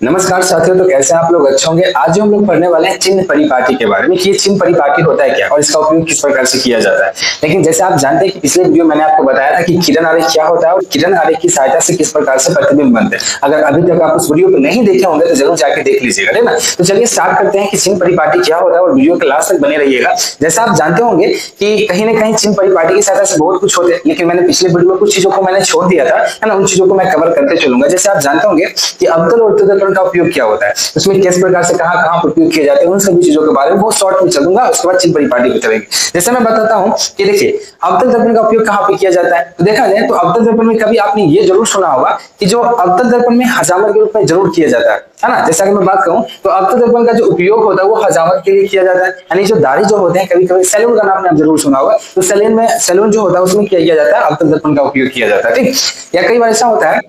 नमस्कार साथियों, तो कैसे हैं आप लोग? अच्छे होंगे। आज जो हम लोग पढ़ने वाले हैं चिन्ह परिपाटी के बारे में कि ये चिन्ह परिपाटी होता है क्या और इसका उपयोग किस प्रकार से किया जाता है। लेकिन जैसे आप जानते हैं कि पिछले वीडियो मैंने आपको बताया था कि किरण आरेख क्या होता है और किरण आरेख की सहायता से किस प्रकार से प्रतिबिंब बनते हैं। अगर अभी तक आप उस वीडियो को नहीं देखे होंगे तो जरूर जाके देख लीजिएगा, है ना। तो चलिए स्टार्ट करते हैं कि चिन्ह परिपाटी क्या होता है और वीडियो के लास्ट तक बने रहिएगा। जैसा आप जानते होंगे कि कहीं ना कहीं चिन्ह परिपाटी की सहायता से बहुत कुछ होते हैं, लेकिन मैंने पिछले वीडियो में कुछ चीजों को मैंने छोड़ दिया था, है ना। उन चीजों को मैं कवर करते चलूंगा। जैसे आप जानते होंगे कि अवतल और उत्तल का उपयोग क्या होता है, उसमें किस प्रकार से कहां पर उपयोग किए जाते हैं, उन सभी चीजों के बारे में बहुत शॉर्ट में चलूंगा। उसके बाद चिन्ह परिपाटी पे चलेंगे। जैसे मैं बताता हूं कि देखिए अवतल दर्पण का उपयोग कहां पे किया जाता है। तो देखा जाए तो अवतल दर्पण में कभी आपने ये जरूर सुना होगा कि जो अवतल दर्पण में हजामत के रूप में जरूर किया जाता है ना। जैसा कि मैं बात करूं तो अवतल दर्पण का जो उपयोग होता है वो हजामत के लिए किया जाता है। यानी जो दाढ़ी जो होते हैं, कभी कभी सैलून का नाम आपने जरूर सुना होगा, तो सैलून जो होता है उसमें किया जाता है, अवतल दर्पण का उपयोग किया जाता है। ठीक, या कई बार ऐसा होता है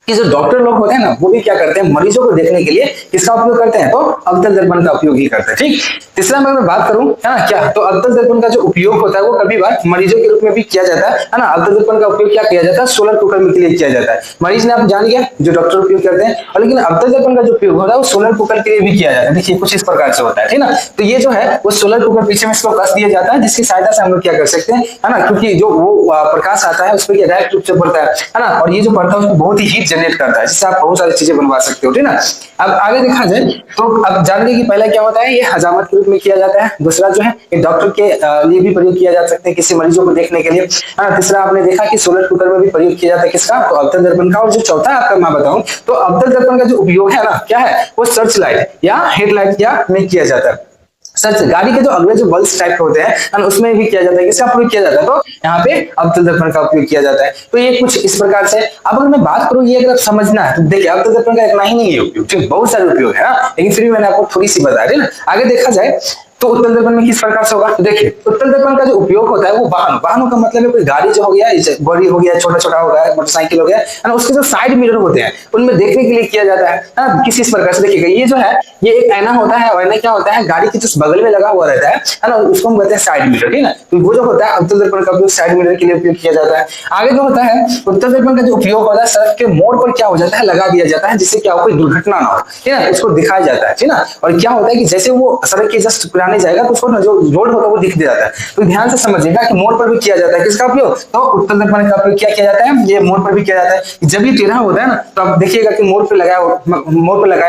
कि जो डॉक्टर लोग होते हैं ना, वो भी क्या करते हैं, मरीजों को देखने के लिए किसका उपयोग करते हैं, तो अवतल दर्पण का उपयोग ही करते हैं। ठीक, तीसरा मैं बात करूं, है ना, क्या तो अवतल दर्पण का जो उपयोग होता है वो कभी बार मरीजों के रूप में भी किया जाता है ना। अवतल दर्पण का उपयोग क्या किया जाता है, सोलर कुकर के लिए किया जाता है। मरीज ने आप जान गया जो डॉक्टर उपयोग करते हैं, और लेकिन अवतल दर्पण का जो उपयोग होता है वो सोलर कुकर के लिए भी किया जाता है। देखिए कुछ इस प्रकार से होता है, ठीक ना। तो ये जो है वो सोलर कुकर पीछे में इसको कस दिया जाता है, जिसकी सहायता से हम लोग क्या कर सकते हैं, है ना, क्योंकि जो वो प्रकाश आता है उस पर डायरेक्ट रूप से पड़ता है ना, और ये जो पड़ता है उसमें बहुत ही हीट जनरेट करता है, जिससे आप बहुत सारी चीजें बनवा सकते हो, ठीक ना। अब आगे देखा जाए तो अब जानते कि पहला क्या होता है, ये हजामत के रूप में किया जाता है। दूसरा जो है ये डॉक्टर के लिए भी प्रयोग किया जा सकते हैं, किसी मरीजों को देखने के लिए, है ना। तीसरा आपने देखा कि सोलर कुकर में भी प्रयोग किया जाता है, किसका, तो अवतल दर्पण का। और जो चौथा आपका मैं बताऊं तो अवतल दर्पण का जो उपयोग है ना, क्या है, वो सर्च लाइट या हेडलाइट क्या में किया जाता है। सच गाड़ी के जो अगले जो बल्ब टाइप के होते हैं उसमें भी किया जाता है, किसका प्रयोग किया जाता है, तो यहाँ पे अवतल दर्पण का उपयोग किया जाता है। तो ये कुछ इस प्रकार से। अब अगर मैं बात करूं, ये अगर समझना है तो देखिए अवतल दर्पण का इतना ही नहीं है उपयोग, ठीक, बहुत सारे उपयोग है ना, लेकिन फिर भी मैंने आपको थोड़ी सी बता दी ना। आगे देखा जाए तो उत्तल दर्पण में किस प्रकार से होगा, तो देखिए उत्तल दर्पण का जो उपयोग होता है वो वाहनों का मतलब है कोई गाड़ी जो हो गया, बड़ी हो गया, छोटा छोटा हो गया, मोटरसाइकिल हो गया, है ना, उसके जो साइड मिरर होते हैं उनमें देखने के लिए किया जाता है ना। किसी इस प्रकार से देखिएगा, ये जो है ये एक ऐना होता है, और ऐना क्या होता है, गाड़ी के जो बगल में लगा हुआ रहता है ना, उसको हम कहते हैं साइड मिरर, ठीक है। तो वो जो होता है अवतल दर्पण का उपयोग साइड मिरर के लिए उपयोग किया जाता है। आगे जो होता है उत्तल दर्पण का जो उपयोग होता है सड़क के मोड़ पर क्या हो जाता है, लगा दिया जाता है, जिससे क्या हो, कोई दुर्घटना ना हो, ठीक है, उसको दिखाया जाता है, ठीक ना। और क्या होता है कि जैसे वो सड़क के जस्ट पुराने जाएगा तो उसको जो रोड होता है वो दिख जाता है। तो ध्यान से समझिएगा कि मोड़ पर भी किया जाता है, किसका उपयोग, तो उत्तल दर्पण का उपयोग क्या किया जाता है, ये मोड़ पर भी किया जाता है। जब ये टेढ़ा होता है ना तो आप देखिएगा कि मोड़ पर लगाया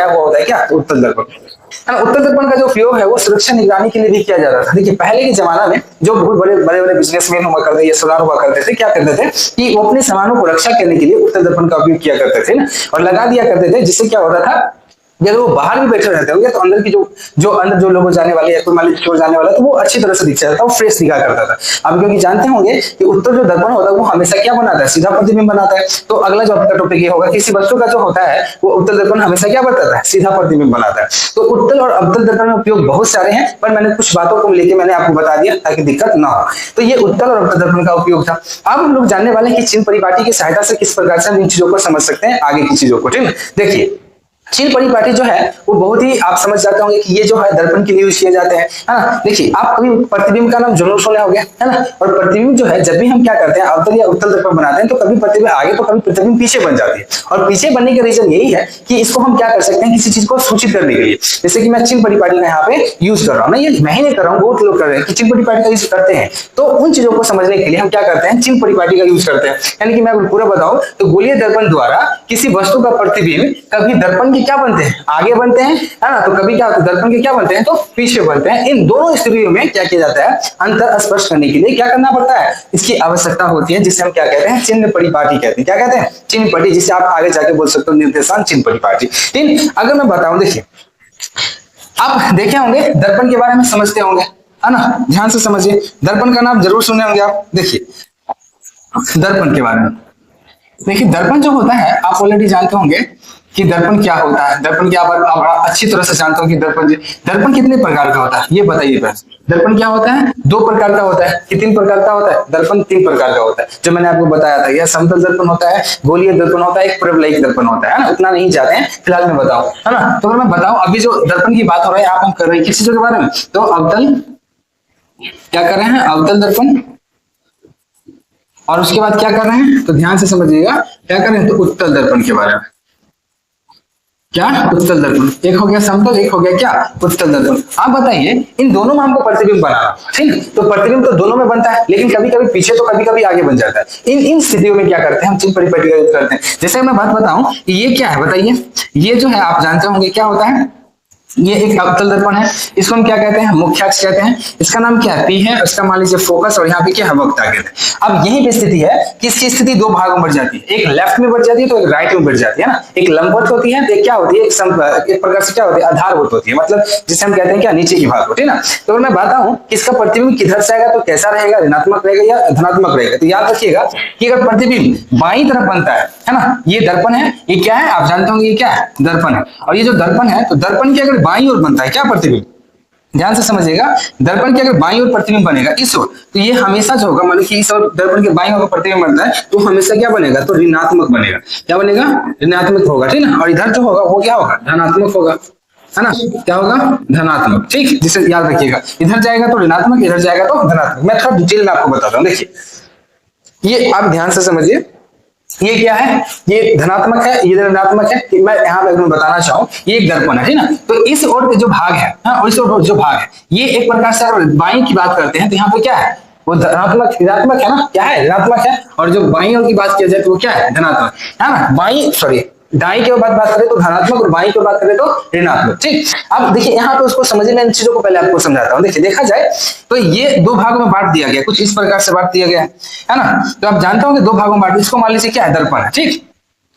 हुआ होता है क्या, तो उत्तल दर्पण। उत्तल दर्पण का जो उपयोग है वो सुरक्षा निगरानी के लिए भी किया जाता था। देखिए पहले के जमाना में जो बहुत बड़े बिजनेसमैन हुआ करते, ये सरदार हुआ करते थे, क्या करते थे कि वो अपने सामानों को रक्षा करने के लिए उत्तल दर्पण का उपयोग किया करते थे ना, और लगा दिया करते थे, जिससे क्या होता था, जब वो बाहर भी बैठे रहते होंगे तो अंदर की अंदर जो लोग जाने वाले या कोई मालिक की ओर जाने वाला तो वो अच्छी तरह से दिख जाता था, वो फ्रेश दिखा करता था। अब क्योंकि जानते होंगे कि उत्तल जो दर्पण होता है वो हमेशा क्या बनाता है, सीधा प्रतिबिंब बनाता है। तो अगला जो आपका टॉपिक ये होगा, किसी वस्तु का जो होता है वो उत्तल दर्पण हमेशा क्या बताता है, सीधा प्रतिबिंब बनाता है। तो उत्तल और अवतल दर्पण में उपयोग बहुत सारे हैं, पर मैंने कुछ बातों को लेकर मैंने आपको बता दिया ताकि दिक्कत ना हो। तो ये उत्तल और अवतल दर्पण का उपयोग था। अब हम लोग जानने वाले हैं कि चिन्ह परिपाटी की सहायता से किस प्रकार से हम इन चीजों को समझ सकते हैं, आगे की चीजों को, ठीक है। देखिए चिन्ह परिपाटी जो है वो बहुत ही आप समझ जाते होंगे कि ये जो है दर्पण के लिए यूज किए जाते हैं, है ना। देखिए आप कभी प्रतिबिंब का नाम जरूर सुने होंगे, है ना। और प्रतिबिंब जो है जब भी हम क्या करते हैं, अवतल या उत्तल दर्पण बनाते हैं, तो कभी प्रतिबिंब आगे तो कभी प्रतिबिंब पीछे बन जाती है। और पीछे बनने का रीजन यही है कि इसको हम क्या कर सकते हैं, किसी चीज को सूचित करने के लिए। जैसे कि मैं चिन्ह परिपाटी का यहाँ पे यूज कर रहा हूँ ना, ये मैं ही नहीं कर रहा हूँ, बहुत लोग कर रहे हैं कि चिन्ह परिपाटी का यूज करते हैं। तो उन चीजों को समझने के लिए हम क्या करते हैं, चिन्ह परिपाटी का यूज करते हैं। यानी कि मैं पूरा बताऊं तो गोलीय दर्पण द्वारा किसी वस्तु का प्रतिबिंब कभी दर्पण के क्या बनते हैं, आगे बनते हैं, है ना, तो कभी क्या होता है दर्पण के क्या बनते हैं, तो पीछे बनते हैं। इन दोनों स्थितियों में क्या किया जाता है, अंतर स्पष्ट करने के लिए क्या करना पड़ता है, इसकी आवश्यकता होती है, जिसे हम क्या कहते हैं, चिन्ह परिपाटी कहते हैं। क्या कहते हैं, चिन्ह परिपाटी, जिसे आप आगे जाके बोल सकते हो निर्देशांक चिन्ह परिपाटी। लेकिन अगर मैं बताऊं, देखिए आप देखे होंगे दर्पण के बारे में समझते होंगे, है ना, ध्यान से समझिए, दर्पण का नाम जरूर सुने होंगे आप। देखिए दर्पण के बारे में, देखिए दर्पण जो होता है आप ऑलरेडी जानते होंगे कि दर्पण क्या होता है। दर्पण क्या आप अच्छी तरह से जानते हो कि दर्पण कितने प्रकार का होता है, ये बताइए बस। दर्पण क्या होता है, दो प्रकार का होता है कि तीन प्रकार का होता है, दर्पण तीन प्रकार का होता है, जो मैंने आपको बताया था। यह समतल दर्पण होता है, गोलीय दर्पण होता है, एक परवलयिक दर्पण होता है ना। उतना नहीं जाते हैं फिलहाल, मैं बताऊं, है ना। तो अगर मैं बताऊं अभी जो दर्पण की बात हो रही है आप हम कर रहे हैं किस चीजों के बारे में, तो अवतल क्या कर रहे हैं, अवतल दर्पण, और उसके बाद क्या कर रहे हैं, तो ध्यान से समझिएगा क्या कर रहे हैं, तो उत्तल दर्पण के बारे में। क्या, उत्तल दर्पण। एक हो गया समतल, एक हो गया क्या, उत्तल दर्पण। आप बताइए इन दोनों में हमको प्रतिबिंब बनाना, ठीक है, तो प्रतिबिंब तो दोनों में बनता है, लेकिन कभी कभी पीछे तो कभी कभी आगे बन जाता है। इन इन स्थितियों में क्या करते हैं हम, चिन्ह परिपाटी का यूज करते हैं। जैसे मैं बात बताऊं, ये क्या है बताइए, ये जो है आप जानते होंगे क्या होता है, ये एक अवतल दर्पण है, इसको हम क्या कहते हैं, मुख्य अक्ष कहते हैं। इसका नाम क्या है, पी है, उसका मान लीजिए फोकस, और यहाँ पे क्या है, वक्ता कहते हैं। अब यही पे स्थिति है कि इसकी स्थिति दो भागों में बढ़ जाती है, एक लेफ्ट में बढ़ जाती है तो एक राइट में बढ़ जाती है ना। एक लंबवत होती है तो एक क्या होती है, एक प्रकार से क्या होती है, आधारभूत होती है, मतलब जिसे हम कहते हैं क्या, नीचे की भाग होती है ना। तो अगर मैं बताऊं कि इसका प्रतिबिंब किधर से आएगा तो कैसा रहेगा, ऋणात्मक रहेगा या धनात्मक रहेगा, तो याद रखिएगा कि अगर प्रतिबिंब बाईं तरफ बनता है ना, ये दर्पण है, ये क्या है आप जानते होंगे, ये क्या है, दर्पण है। और ये जो दर्पण है, तो दर्पण की अगर बाईं ओर बनता है क्या, प्रतिबिंब, ध्यान से समझिएगा, दर्पण की अगर बाईं ओर प्रतिबिंब बनेगा इस ओर, तो ये हमेशा जो होगा, मतलब कि इस ओर दर्पण के बाईं ओर प्रतिबिंब बनता है तो हमेशा क्या बनेगा, तो ऋणात्मक बनेगा। क्या बनेगा, ऋणात्मक होगा, ठीक है। और इधर जो होगा वो क्या होगा, धनात्मक होगा, है ना, क्या होगा, धनात्मक, ठीक, जिसे याद रखिएगा, इधर जाएगा तो ऋणात्मक, इधर जाएगा तो धनात्मक। मैं थोड़ा डिटेल में आपको बताता हूँ, देखिए ये आप ध्यान से समझिए, ये क्या है, ये धनात्मक है, ये ऋणात्मक है। मैं यहाँ पे बताना चाहूँ, ये एक दर्पण है, ठीक ना, तो इस ओर के जो भाग है, हाँ, इस ओर जो भाग है, ये एक प्रकार से अगर बाईं की बात करते हैं तो यहाँ पे क्या है, वो धनात्मक ऋणात्मक है ना, क्या है, ऋणात्मक है। और जो बाईं ओर की बात किया जाए तो वो क्या है, धनात्मक है ना। बाईं सॉरी दाई के बात करें तो धनात्मक और बाई की बात करें तो ऋणात्मक, ठीक। अब देखिए यहाँ पे उसको समझने में इन चीजों को पहले आपको समझाता हूँ। देखिए देखा जाए तो ये दो भागों में बांट दिया गया, कुछ इस प्रकार से बांट दिया गया है ना। तो आप जानते होंगे दो भागों में बांट, इसको मान लीजिए क्या है, दर्पण है, ठीक।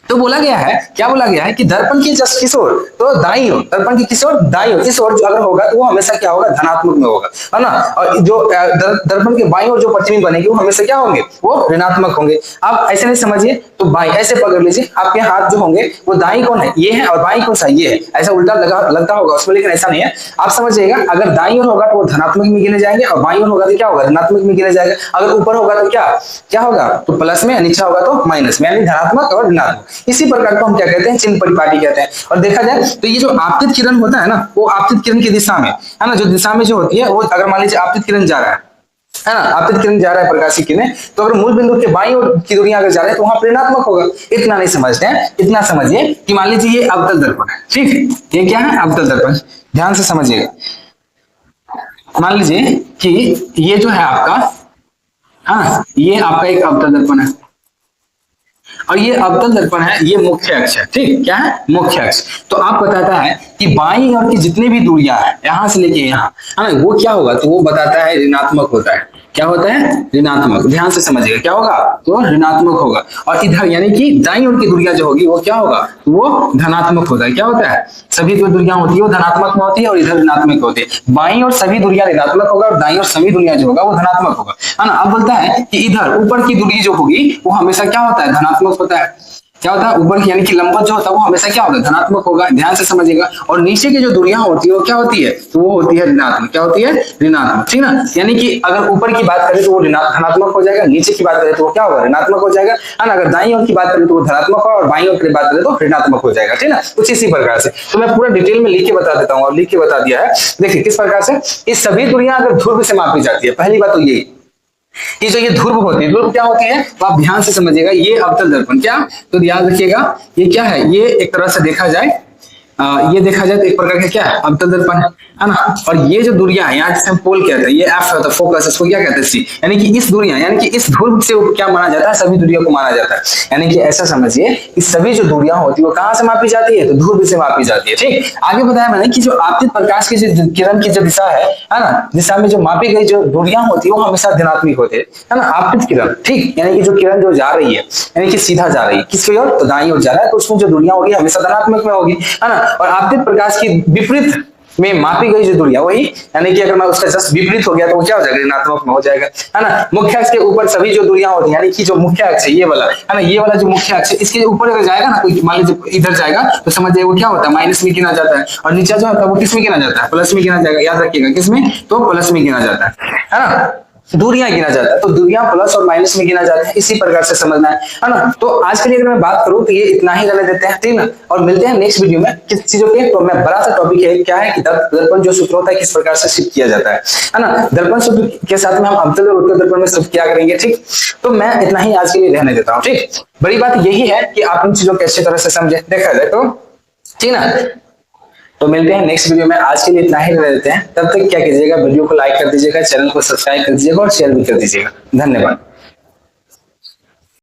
तो बोला गया है, क्या बोला गया है कि दर्पण की जस्ट किस ओर, तो दाईं ओर, दर्पण की किस ओर, दाईं ओर, इस ओर जो अगर होगा तो वो हमेशा क्या होगा, धनात्मक में होगा, है ना। और जो दर्पण के बाईं ओर जो प्रतिबिंब बनेगी वो हमेशा क्या होंगे, वो ऋणात्मक होंगे। आप ऐसे नहीं समझिए, तो बाईं ऐसे पकड़ लीजिए, आपके हाथ जो होंगे वो दाईं कौन है, ये है, और बाईं कौन सा, ये है। ऐसा उल्टा लगता होगा उसमें, लेकिन ऐसा नहीं है। आप समझिएगा, अगर दाईं ओर होगा तो वो धनात्मक में गिने जाएंगे, और बाईं ओर होगा तो क्या होगा, ऋणात्मक में गिने जाएगा। अगर ऊपर होगा तो क्या क्या होगा, तो प्लस में, नीचे होगा तो माइनस में, यानी धनात्मक और ऋणात्मक। इसी प्रकार को क्या कहते हैं, चिन्ह परिपाटी कहते हैं। और देखा जाए तो ये जो आपतित किरण होता है ना, वो आपतित किरण की दिशा में, है ना, जो दिशा में जो होती है वो, अगर मान लीजिए आपतित किरण जा रहा है ना, आपतित किरण जा रहा है प्रकाश की किरण, तो अगर मूल बिंदु के बाईं ओर की दूरियां अगर जा रहे हैं तो वहां पर ऋणात्मक होगा। इतना नहीं समझते हैं, इतना समझिए कि मान लीजिए ये अवतल दर्पण है, ठीक, ये क्या है, अवतल दर्पण, ध्यान से समझिएगा। मान लीजिए कि ये जो है आपका, हाँ, ये आपका एक अवतल दर्पण है, और ये अवतल दर्पण है, ये मुख्य अक्ष है, ठीक, क्या है, मुख्य अक्ष। तो आप बताता है कि बाईं ओर की जितनी भी दूरियां हैं, यहां से लेके यहां, है ना, वो क्या होगा, तो वो बताता है ऋणात्मक होता है। क्या होता है, ऋणात्मक, ध्यान से समझिएगा, क्या होगा, तो ऋणात्मक होगा। और इधर यानी कि दाईं ओर की दूरियां जो होगी वो क्या होगा, वो धनात्मक होता है। क्या होता है, सभी जो दूरियां होती है वो धनात्मक में होती है, और इधर ऋणात्मक होती है। बाईं ओर सभी दूरियां ऋणात्मक होगा, और दाईं ओर सभी दूरियां जो होगा वो धनात्मक होगा, है ना। अब बोलता है कि इधर ऊपर की दूरी जो होगी वो हमेशा क्या होता है, धनात्मक होता है। क्या होता है, ऊपर की यानी कि लंबवत जो होता है वो हमेशा क्या होगा, धनात्मक होगा, ध्यान से समझिएगा। और नीचे की जो दूरियां होती है वो क्या होती है, तो वो होती है ऋणात्मक। क्या होती है, ऋणात्मक, ठीक ना। यानी कि अगर ऊपर की बात करें तो वो धनात्मक हो जाएगा, नीचे की बात करें तो वो क्या होगा, ऋणात्मक हो जाएगा, है ना। अगर दाईं ओर की बात करें तो वो धनात्मक होगा, और बाईं ओर की बात करें तो ऋणात्मक हो जाएगा, ठीक ना। कुछ इसी प्रकार से, तो मैं पूरा डिटेल में लिख के बता देता हूँ, और लिख के बता दिया है। देखिए किस प्रकार से ये सभी दूरियां अगर ध्रुव से मापी जाती है, पहली बात तो यही, ये जो ये ध्रुव होती है, ध्रुव क्या होती है, तो आप ध्यान से समझिएगा। ये अवतल दर्पण क्या, तो याद रखिएगा ये क्या है, ये एक तरह से देखा जाए, ये देखा जाए तो एक प्रकार का क्या है, अवतल दर्पण है ना। और ये जो दूरियां है, यहाँ जिसे हम पोल कहते हैं, ये एफ होता है, फोकस, इसको क्या कहते हैं, सी। यानी कि इस दूरियां, यानी कि इस ध्रुव से क्या माना जाता है, सभी दूरियों को माना जाता है। यानी कि ऐसा समझिए कि सभी जो दूरियां होती है वो कहाँ से मापी जाती है, तो ध्रुव से मापी जाती है, ठीक। आगे बताया मैंने कि जो आपतित प्रकाश की जो किरण की जो दिशा है ना, दिशा में जो मापी गई जो दूरियां होती है वो हमेशा धनात्मक होती है ना, आपतित किरण, ठीक। यानी कि जो किरण जो जा रही है, यानी कि सीधा जा रही है किसकी ओर, तो दाईं ओर जा रहा है, तो उसमें जो दूरियां होगी हमेशा धनात्मक में होगी, है ना। और आपतित प्रकाश की विपरीत में मापी गई जो दूरियां वही, यानी कि अगर मैं उसका जस्ट विपरीत हो गया तो वो क्या हो जाएगा, ऋणात्मक में हो जाएगा, है ना। मुख्य अक्ष के ऊपर सभी जो दूरियां होती है, यानी कि जो मुख्य अक्ष है ये वाला, है ना, ये वाला जो मुख्य अक्ष है इसके ऊपर अगर जाएगा ना, कोई मान लीजिए इधर जाएगा तो समझ जाइए वो क्या होता है, माइनस में गिना जाता है। और नीचे जो होता है वो किस में गिना जाता है, प्लस में गिना जाएगा। याद रखिएगा किसमें, तो प्लस में गिना जाता है ना। दूरियां गिना जाता है, तो दूरियां प्लस और माइनस में गिना जाता है, इसी प्रकार से समझना है ना। तो आज के लिए अगर मैं बात करूं तो ये इतना ही रहने देते हैं, ठीक ना। और मिलते हैं नेक्स्ट वीडियो में किस चीजों के, तो मैं बड़ा सा टॉपिक है क्या है कि दर्पण जो सूत्र होता है किस प्रकार से शिफ्ट किया जाता है ना। दर्पण सूत्र के साथ में हम अवतल और उत्तल दर्पण में शिफ्ट क्या करेंगे, ठीक। तो मैं इतना ही आज के लिए रहने देता हूँ, ठीक। बड़ी बात यही है कि आप इन चीजों को अच्छी तरह से समझे। देखा जाए तो ठीक ना। तो मिलते हैं नेक्स्ट वीडियो में, आज के लिए इतना ही रह देते हैं। तब तक क्या कीजिएगा, वीडियो को लाइक कर दीजिएगा, चैनल को सब्सक्राइब कर दीजिएगा और शेयर भी कर दीजिएगा। धन्यवाद।